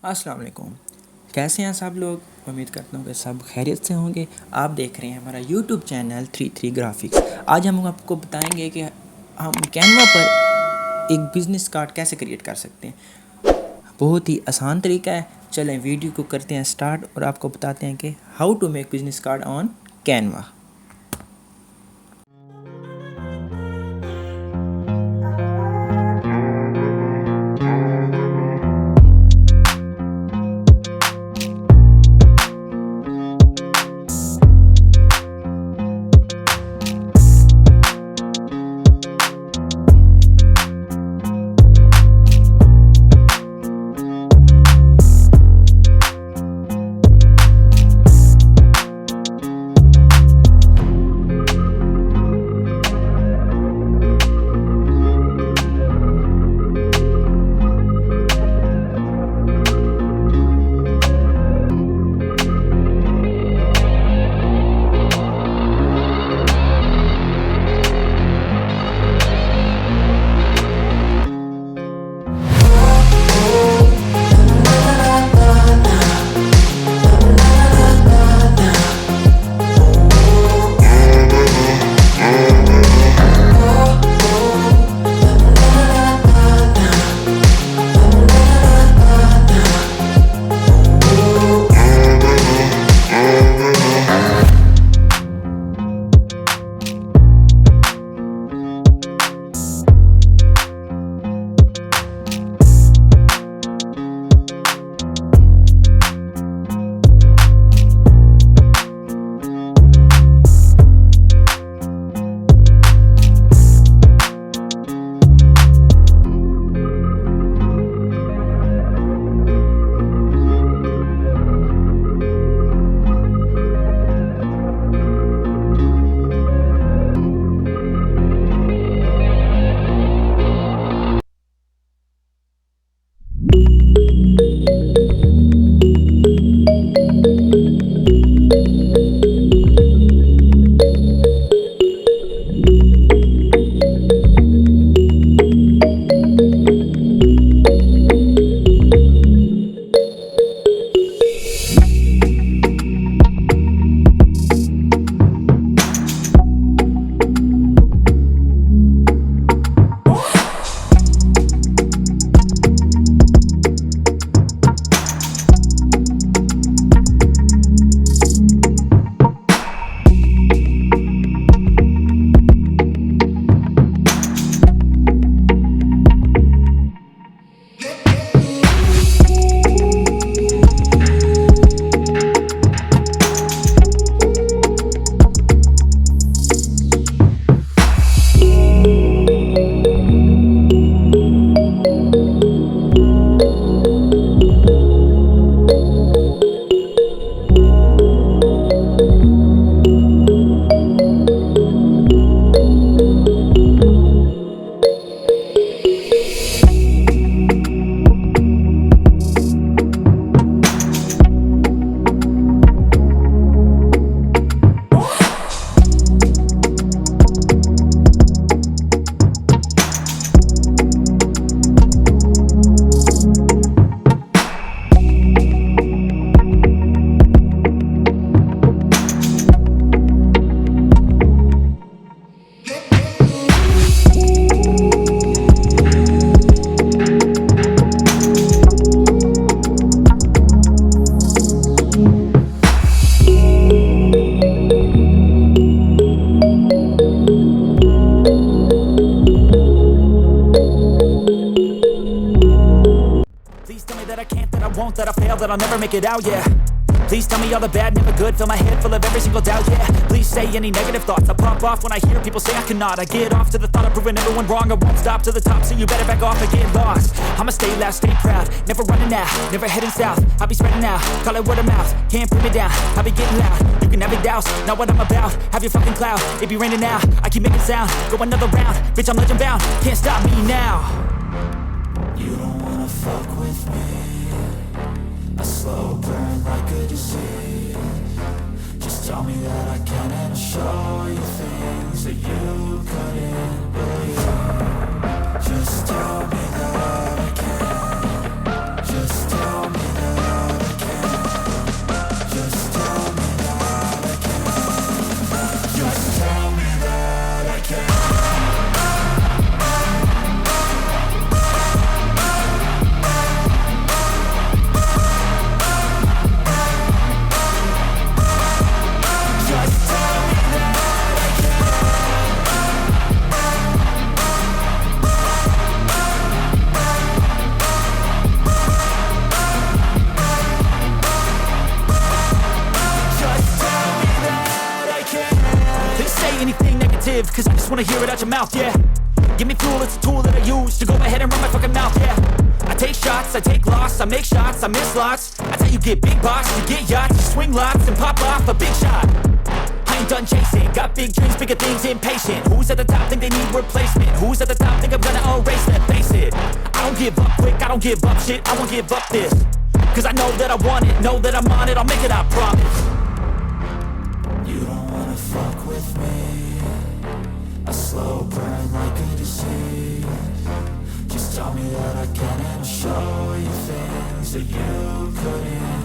अस्सलाम वालेकुम। कैसे हैं सब लोग? उम्मीद करता हूँ कि सब खैरियत से होंगे। आप देख रहे हैं हमारा यूट्यूब चैनल 33 ग्राफिक्स। आज हम आपको बताएंगे कि हम कैनवा पर एक बिज़नेस कार्ड कैसे क्रिएट कर सकते हैं। बहुत ही आसान तरीका है। चलें वीडियो को करते हैं स्टार्ट और आपको बताते हैं कि how to make business card on Canva. Please tell me that I can't, that I won't, that I fail, that I'll never make it out, yeah. Please tell me all the bad, never good, fill my head full of every single doubt, yeah. Please say any negative thoughts, I pop off when I hear people say I cannot. I get off to the thought of proving everyone wrong, I won't stop to the top, so you better back off and get lost. I'ma stay loud, stay proud, never running out, never heading south. I'll be spreading out, call it word of mouth, can't put me down, I'll be getting loud. You can have it douse, not what I'm about, have your fucking cloud, it be raining now. I keep making sound, go another round, bitch I'm legend bound, can't stop me now. You don't wanna fuck with me, a slow burn like a disease. Just tell me that I can and I'll show you things that you couldn't believe. Just tell me that I can, just tell me that cause I just wanna hear it out your mouth, yeah. Give me fuel, it's a tool that I use to go ahead and run my fucking mouth, yeah. I take shots, I take loss, I make shots, I miss lots. That's how you get big box, you get yachts, you swing lots and pop off a big shot. I ain't done chasing, got big dreams, bigger things, impatient. Who's at the top think they need replacement? Who's at the top think I'm gonna erase that? Face it, I don't give up quick, I don't give up shit, I won't give up this. Cause I know that I want it, know that I'm on it, I'll make it, I promise. You don't wanna fuck with me, a slow burn like a disease. Just tell me that I can and I'll show you things that you couldn't